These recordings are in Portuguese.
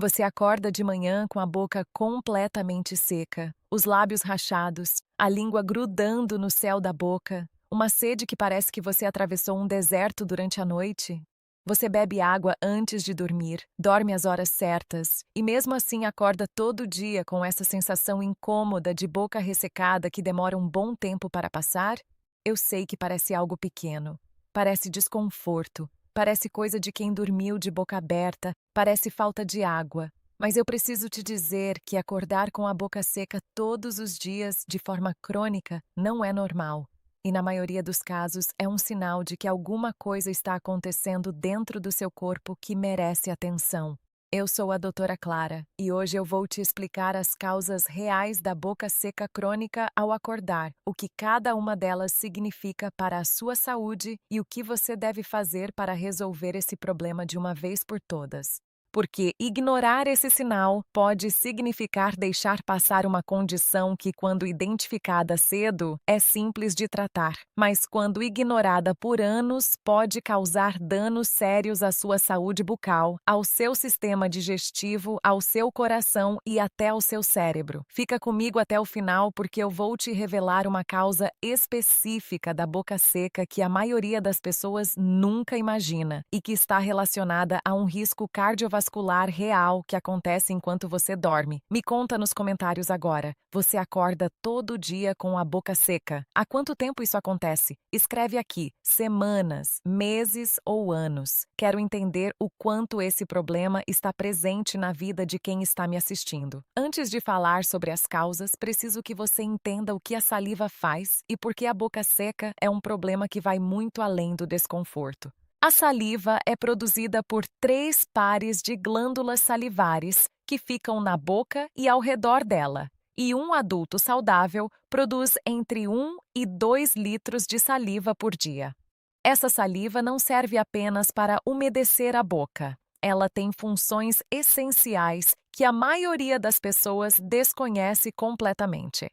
Você acorda de manhã com a boca completamente seca, os lábios rachados, a língua grudando no céu da boca, uma sede que parece que você atravessou um deserto durante a noite. Você bebe água antes de dormir, dorme às horas certas e mesmo assim acorda todo dia com essa sensação incômoda de boca ressecada que demora um bom tempo para passar? Eu sei que parece algo pequeno, parece desconforto. Parece coisa de quem dormiu de boca aberta, parece falta de água. Mas eu preciso te dizer que acordar com a boca seca todos os dias, de forma crônica, não é normal. E na maioria dos casos é um sinal de que alguma coisa está acontecendo dentro do seu corpo que merece atenção. Eu sou a doutora Clara e hoje eu vou te explicar as causas reais da boca seca crônica ao acordar, o que cada uma delas significa para a sua saúde e o que você deve fazer para resolver esse problema de uma vez por todas. Porque ignorar esse sinal pode significar deixar passar uma condição que, quando identificada cedo, é simples de tratar, mas quando ignorada por anos, pode causar danos sérios à sua saúde bucal, ao seu sistema digestivo, ao seu coração e até ao seu cérebro. Fica comigo até o final porque eu vou te revelar uma causa específica da boca seca que a maioria das pessoas nunca imagina e que está relacionada a um risco cardiovascular real que acontece enquanto você dorme. Me conta nos comentários agora. Você acorda todo dia com a boca seca? Há quanto tempo isso acontece? Escreve aqui: semanas, meses ou anos. Quero entender o quanto esse problema está presente na vida de quem está me assistindo. Antes de falar sobre as causas, preciso que você entenda o que a saliva faz e por que a boca seca é um problema que vai muito além do desconforto. A saliva é produzida por 3 pares de glândulas salivares que ficam na boca e ao redor dela, e um adulto saudável produz entre 1 e 2 litros de saliva por dia. Essa saliva não serve apenas para umedecer a boca. Ela tem funções essenciais que a maioria das pessoas desconhece completamente.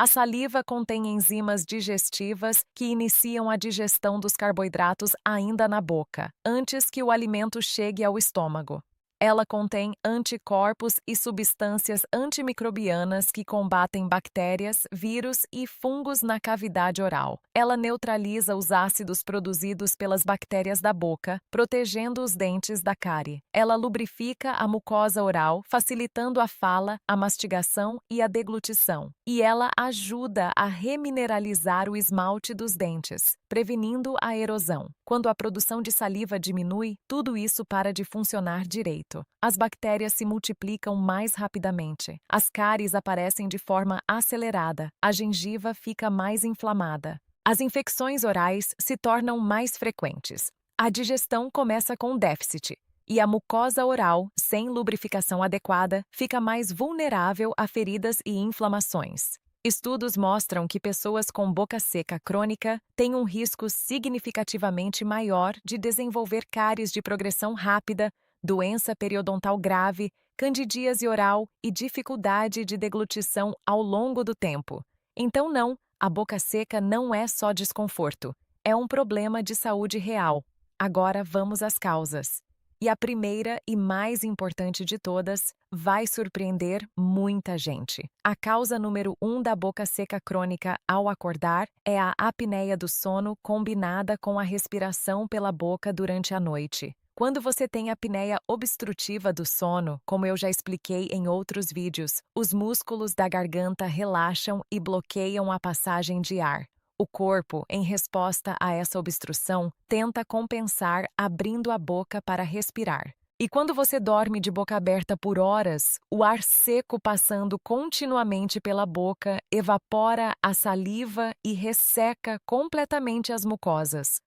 A saliva contém enzimas digestivas que iniciam a digestão dos carboidratos ainda na boca, antes que o alimento chegue ao estômago. Ela contém anticorpos e substâncias antimicrobianas que combatem bactérias, vírus e fungos na cavidade oral. Ela neutraliza os ácidos produzidos pelas bactérias da boca, protegendo os dentes da cárie. Ela lubrifica a mucosa oral, facilitando a fala, a mastigação e a deglutição. E ela ajuda a remineralizar o esmalte dos dentes, prevenindo a erosão. Quando a produção de saliva diminui, tudo isso para de funcionar direito. As bactérias se multiplicam mais rapidamente. As cáries aparecem de forma acelerada. A gengiva fica mais inflamada. As infecções orais se tornam mais frequentes. A digestão começa com déficit. E a mucosa oral, sem lubrificação adequada, fica mais vulnerável a feridas e inflamações. Estudos mostram que pessoas com boca seca crônica têm um risco significativamente maior de desenvolver cáries de progressão rápida, doença periodontal grave, candidíase oral e dificuldade de deglutição ao longo do tempo. Então, não, a boca seca não é só desconforto, é um problema de saúde real. Agora vamos às causas. E a primeira e mais importante de todas vai surpreender muita gente. A causa número 1 da boca seca crônica ao acordar é a apneia do sono combinada com a respiração pela boca durante a noite. Quando você tem apneia obstrutiva do sono, como eu já expliquei em outros vídeos, os músculos da garganta relaxam e bloqueiam a passagem de ar. O corpo, em resposta a essa obstrução, tenta compensar abrindo a boca para respirar. E quando você dorme de boca aberta por horas, o ar seco passando continuamente pela boca evapora a saliva e resseca completamente as mucosas.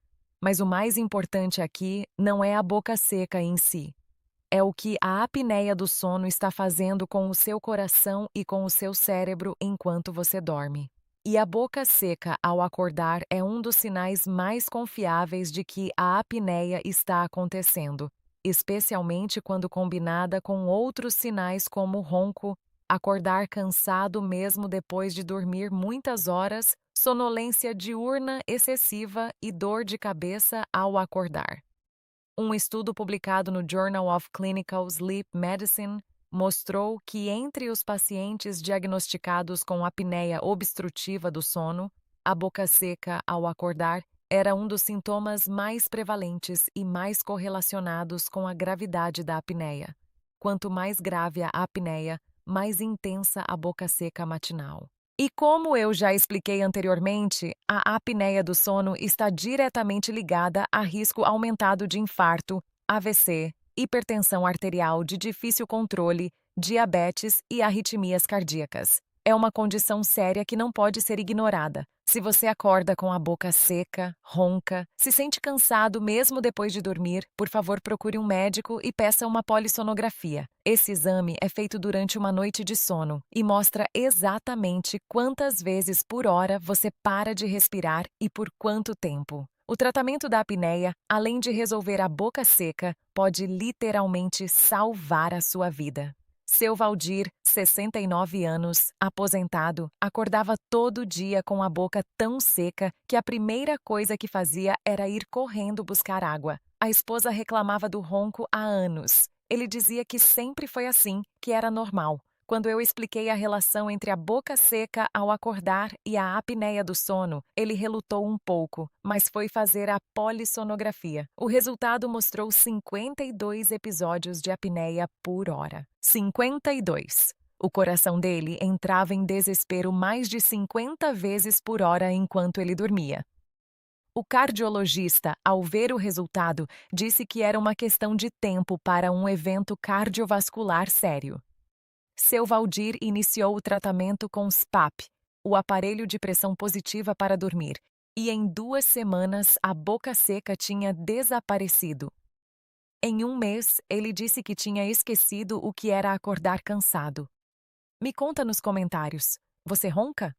Mas o mais importante aqui não é a boca seca em si. É o que a apneia do sono está fazendo com o seu coração e com o seu cérebro enquanto você dorme. E a boca seca ao acordar é um dos sinais mais confiáveis de que a apneia está acontecendo, especialmente quando combinada com outros sinais como ronco, acordar cansado mesmo depois de dormir muitas horas, sonolência diurna excessiva e dor de cabeça ao acordar. Um estudo publicado no Journal of Clinical Sleep Medicine mostrou que entre os pacientes diagnosticados com apneia obstrutiva do sono, a boca seca ao acordar era um dos sintomas mais prevalentes e mais correlacionados com a gravidade da apneia. Quanto mais grave a apneia, mais intensa a boca seca matinal. E como eu já expliquei anteriormente, a apneia do sono está diretamente ligada a risco aumentado de infarto, AVC, hipertensão arterial de difícil controle, diabetes e arritmias cardíacas. É uma condição séria que não pode ser ignorada. Se você acorda com a boca seca, ronca, se sente cansado mesmo depois de dormir, por favor procure um médico e peça uma polissonografia. Esse exame é feito durante uma noite de sono e mostra exatamente quantas vezes por hora você para de respirar e por quanto tempo. O tratamento da apneia, além de resolver a boca seca, pode literalmente salvar a sua vida. Seu Valdir, 69 anos, aposentado, acordava todo dia com a boca tão seca que a primeira coisa que fazia era ir correndo buscar água. A esposa reclamava do ronco há anos. Ele dizia que sempre foi assim, que era normal. Quando eu expliquei a relação entre a boca seca ao acordar e a apneia do sono, ele relutou um pouco, mas foi fazer a polissonografia. O resultado mostrou 52 episódios de apneia por hora. 52. O coração dele entrava em desespero mais de 50 vezes por hora enquanto ele dormia. O cardiologista, ao ver o resultado, disse que era uma questão de tempo para um evento cardiovascular sério. Seu Valdir iniciou o tratamento com SPAP, o aparelho de pressão positiva para dormir, e em 2 semanas a boca seca tinha desaparecido. Em um mês, ele disse que tinha esquecido o que era acordar cansado. Me conta nos comentários, você ronca?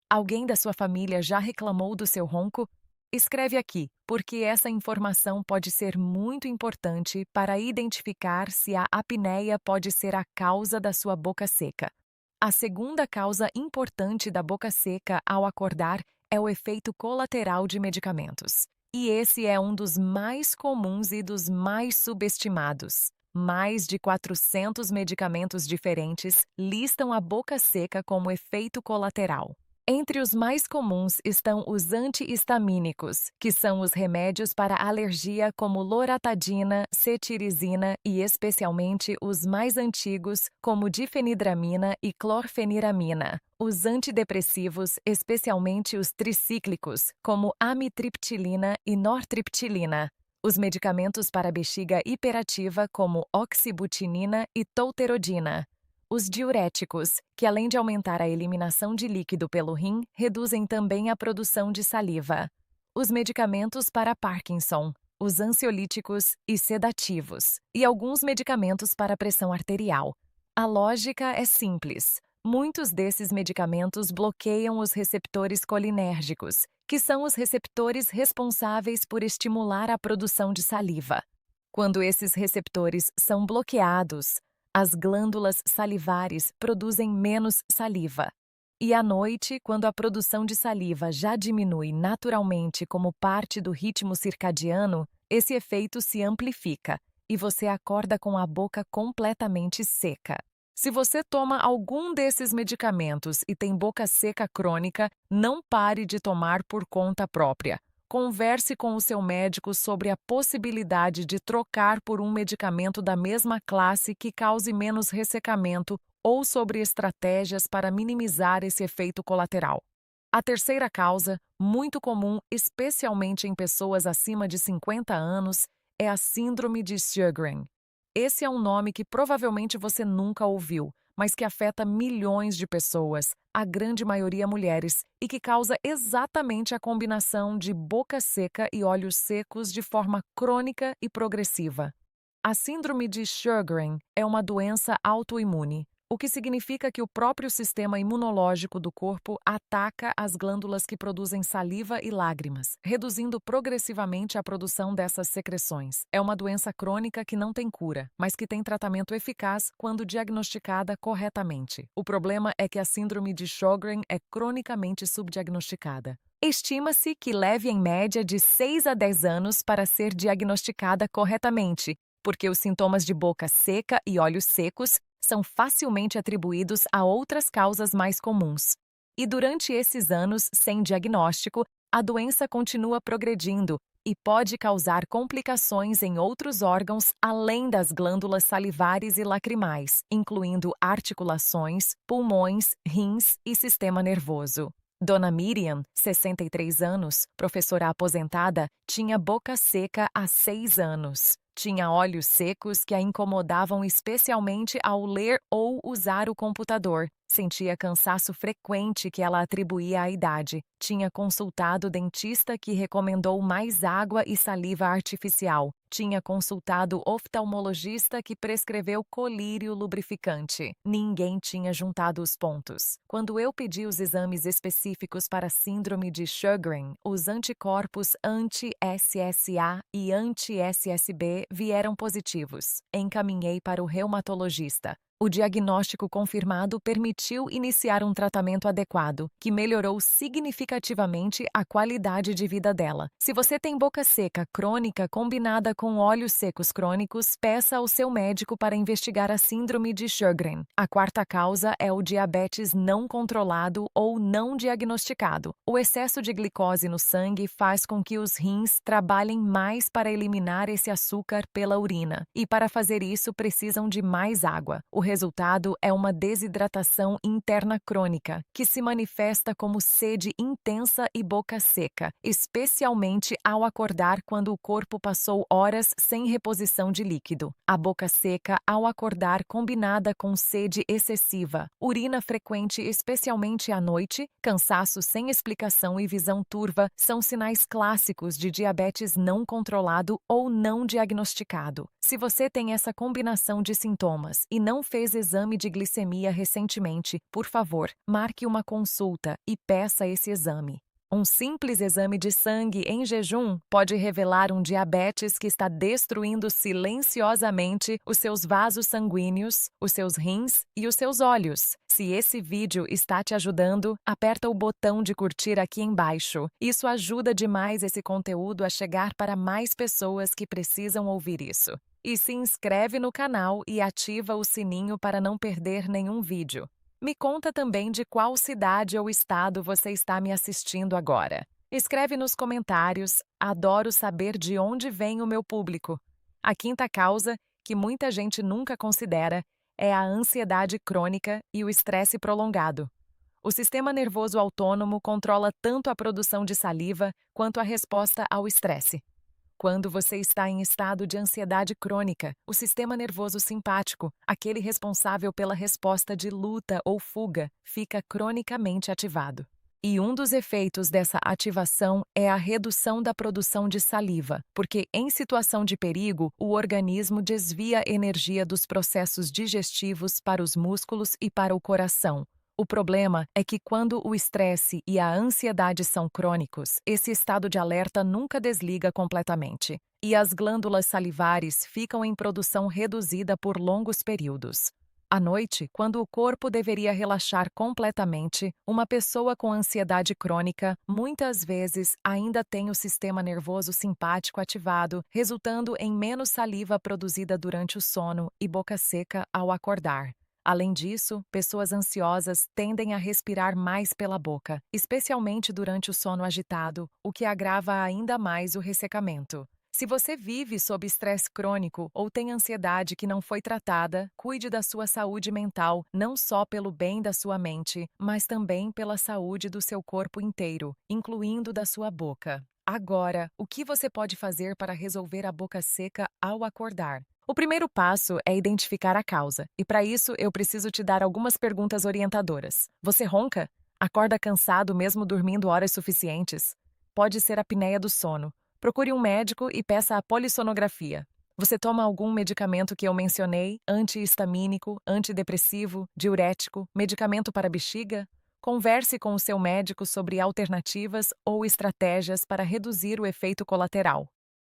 Alguém da sua família já reclamou do seu ronco? Escreve aqui, porque essa informação pode ser muito importante para identificar se a apneia pode ser a causa da sua boca seca. A segunda causa importante da boca seca ao acordar é o efeito colateral de medicamentos. E esse é um dos mais comuns e dos mais subestimados. Mais de 400 medicamentos diferentes listam a boca seca como efeito colateral. Entre os mais comuns estão os antihistamínicos, que são os remédios para alergia como loratadina, cetirizina e especialmente os mais antigos como difenidramina e clorfeniramina. Os antidepressivos, especialmente os tricíclicos, como amitriptilina e nortriptilina. Os medicamentos para bexiga hiperativa como oxibutinina e tolterodina. Os diuréticos, que além de aumentar a eliminação de líquido pelo rim, reduzem também a produção de saliva. Os medicamentos para Parkinson, os ansiolíticos e sedativos, e alguns medicamentos para pressão arterial. A lógica é simples. Muitos desses medicamentos bloqueiam os receptores colinérgicos, que são os receptores responsáveis por estimular a produção de saliva. Quando esses receptores são bloqueados, as glândulas salivares produzem menos saliva. E à noite, quando a produção de saliva já diminui naturalmente como parte do ritmo circadiano, esse efeito se amplifica e você acorda com a boca completamente seca. Se você toma algum desses medicamentos e tem boca seca crônica, não pare de tomar por conta própria. Converse com o seu médico sobre a possibilidade de trocar por um medicamento da mesma classe que cause menos ressecamento ou sobre estratégias para minimizar esse efeito colateral. A terceira causa, muito comum especialmente em pessoas acima de 50 anos, é a síndrome de Sjögren. Esse é um nome que provavelmente você nunca ouviu, mas que afeta milhões de pessoas, a grande maioria mulheres, e que causa exatamente a combinação de boca seca e olhos secos de forma crônica e progressiva. A síndrome de Sjögren é uma doença autoimune. o que significa que o próprio sistema imunológico do corpo ataca as glândulas que produzem saliva e lágrimas, reduzindo progressivamente a produção dessas secreções. É uma doença crônica que não tem cura, mas que tem tratamento eficaz quando diagnosticada corretamente. O problema é que a síndrome de Sjögren é cronicamente subdiagnosticada. Estima-se que leve em média de 6 a 10 anos para ser diagnosticada corretamente, porque os sintomas de boca seca e olhos secos são facilmente atribuídos a outras causas mais comuns. E durante esses anos sem diagnóstico, a doença continua progredindo e pode causar complicações em outros órgãos além das glândulas salivares e lacrimais, incluindo articulações, pulmões, rins e sistema nervoso. Dona Miriam, 63 anos, professora aposentada, tinha boca seca há 6 anos. Tinha olhos secos que a incomodavam especialmente ao ler ou usar o computador. Sentia cansaço frequente que ela atribuía à idade. Tinha consultado o dentista que recomendou mais água e saliva artificial. Tinha consultado o oftalmologista que prescreveu colírio lubrificante. Ninguém tinha juntado os pontos. Quando eu pedi os exames específicos para a síndrome de Sjögren, os anticorpos anti-SSA e anti-SSB vieram positivos. Encaminhei para o reumatologista. O diagnóstico confirmado permitiu iniciar um tratamento adequado, que melhorou significativamente a qualidade de vida dela. Se você tem boca seca crônica combinada com olhos secos crônicos, peça ao seu médico para investigar a síndrome de Sjögren. A quarta causa é o diabetes não controlado ou não diagnosticado. O excesso de glicose no sangue faz com que os rins trabalhem mais para eliminar esse açúcar pela urina, e para fazer isso precisam de mais água. O resultado é uma desidratação interna crônica, que se manifesta como sede intensa e boca seca, especialmente ao acordar quando o corpo passou horas sem reposição de líquido. A boca seca ao acordar combinada com sede excessiva, urina frequente especialmente à noite, cansaço sem explicação e visão turva são sinais clássicos de diabetes não controlado ou não diagnosticado. Se você tem essa combinação de sintomas e não fez exame de glicemia recentemente, por favor, marque uma consulta e peça esse exame. Um simples exame de sangue em jejum pode revelar um diabetes que está destruindo silenciosamente os seus vasos sanguíneos, os seus rins e os seus olhos. Se esse vídeo está te ajudando, aperta o botão de curtir aqui embaixo. Isso ajuda demais esse conteúdo a chegar para mais pessoas que precisam ouvir isso. E se inscreve no canal e ativa o sininho para não perder nenhum vídeo. Me conta também de qual cidade ou estado você está me assistindo agora. Escreve nos comentários, adoro saber de onde vem o meu público. A quinta causa, que muita gente nunca considera, é a ansiedade crônica e o estresse prolongado. O sistema nervoso autônomo controla tanto a produção de saliva quanto a resposta ao estresse. Quando você está em estado de ansiedade crônica, o sistema nervoso simpático, aquele responsável pela resposta de luta ou fuga, fica cronicamente ativado. E um dos efeitos dessa ativação é a redução da produção de saliva, porque em situação de perigo, o organismo desvia energia dos processos digestivos para os músculos e para o coração. O problema é que quando o estresse e a ansiedade são crônicos, esse estado de alerta nunca desliga completamente, e as glândulas salivares ficam em produção reduzida por longos períodos. À noite, quando o corpo deveria relaxar completamente, uma pessoa com ansiedade crônica muitas vezes ainda tem o sistema nervoso simpático ativado, resultando em menos saliva produzida durante o sono e boca seca ao acordar. Além disso, pessoas ansiosas tendem a respirar mais pela boca, especialmente durante o sono agitado, o que agrava ainda mais o ressecamento. Se você vive sob estresse crônico ou tem ansiedade que não foi tratada, cuide da sua saúde mental, não só pelo bem da sua mente, mas também pela saúde do seu corpo inteiro, incluindo da sua boca. Agora, o que você pode fazer para resolver a boca seca ao acordar? O primeiro passo é identificar a causa, e para isso eu preciso te dar algumas perguntas orientadoras. Você ronca? Acorda cansado mesmo dormindo horas suficientes? Pode ser a apneia do sono. Procure um médico e peça a polissonografia. Você toma algum medicamento que eu mencionei? Antihistamínico, antidepressivo, diurético, medicamento para bexiga? Converse com o seu médico sobre alternativas ou estratégias para reduzir o efeito colateral.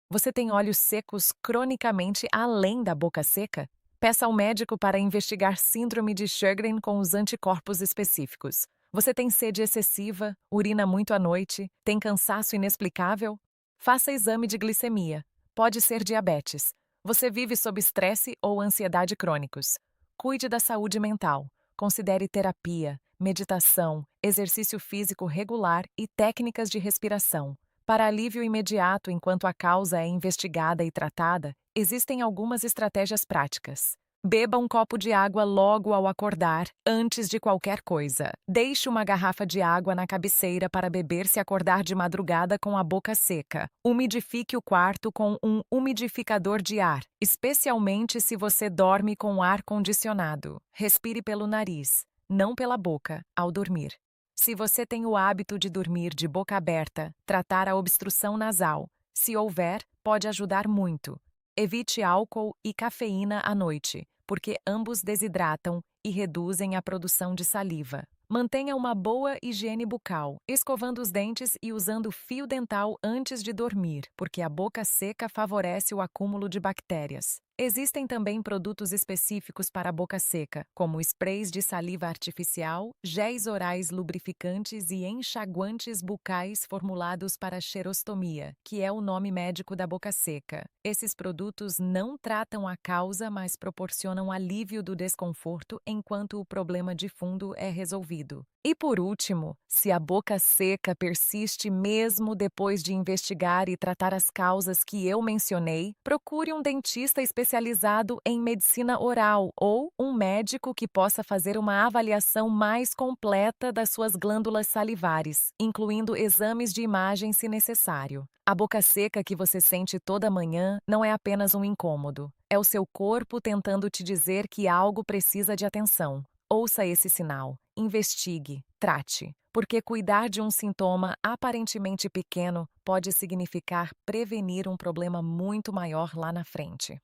Você tem olhos secos cronicamente além da boca seca? Peça ao médico para investigar síndrome de Sjögren com os anticorpos específicos. Você tem sede excessiva, urina muito à noite, tem cansaço inexplicável? Faça exame de glicemia. Pode ser diabetes. Você vive sob estresse ou ansiedade crônicos. Cuide da saúde mental. Considere terapia, meditação, exercício físico regular e técnicas de respiração. Para alívio imediato enquanto a causa é investigada e tratada, existem algumas estratégias práticas. Beba um copo de água logo ao acordar, antes de qualquer coisa. Deixe uma garrafa de água na cabeceira para beber se acordar de madrugada com a boca seca. Umidifique o quarto com um umidificador de ar, especialmente se você dorme com ar condicionado. Respire pelo nariz, não pela boca, ao dormir. Se você tem o hábito de dormir de boca aberta, tratar a obstrução nasal. Se houver, pode ajudar muito. Evite álcool e cafeína à noite, porque ambos desidratam e reduzem a produção de saliva. Mantenha uma boa higiene bucal, escovando os dentes e usando fio dental antes de dormir, porque a boca seca favorece o acúmulo de bactérias. Existem também produtos específicos para a boca seca, como sprays de saliva artificial, géis orais lubrificantes e enxaguantes bucais formulados para xerostomia, que é o nome médico da boca seca. Esses produtos não tratam a causa, mas proporcionam alívio do desconforto enquanto o problema de fundo é resolvido. E por último, se a boca seca persiste mesmo depois de investigar e tratar as causas que eu mencionei, procure um dentista especializado em medicina oral ou um médico que possa fazer uma avaliação mais completa das suas glândulas salivares, incluindo exames de imagem se necessário. A boca seca que você sente toda manhã não é apenas um incômodo. É o seu corpo tentando te dizer que algo precisa de atenção. Ouça esse sinal. Investigue, trate, porque cuidar de um sintoma aparentemente pequeno pode significar prevenir um problema muito maior lá na frente.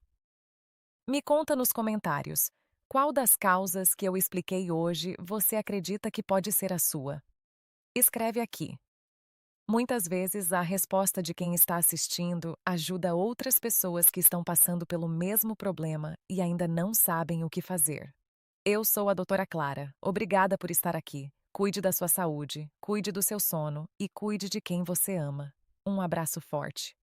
Me conta nos comentários, qual das causas que eu expliquei hoje você acredita que pode ser a sua? Escreve aqui. Muitas vezes a resposta de quem está assistindo ajuda outras pessoas que estão passando pelo mesmo problema e ainda não sabem o que fazer. Eu sou a doutora Clara. Obrigada por estar aqui. Cuide da sua saúde, cuide do seu sono e cuide de quem você ama. Um abraço forte.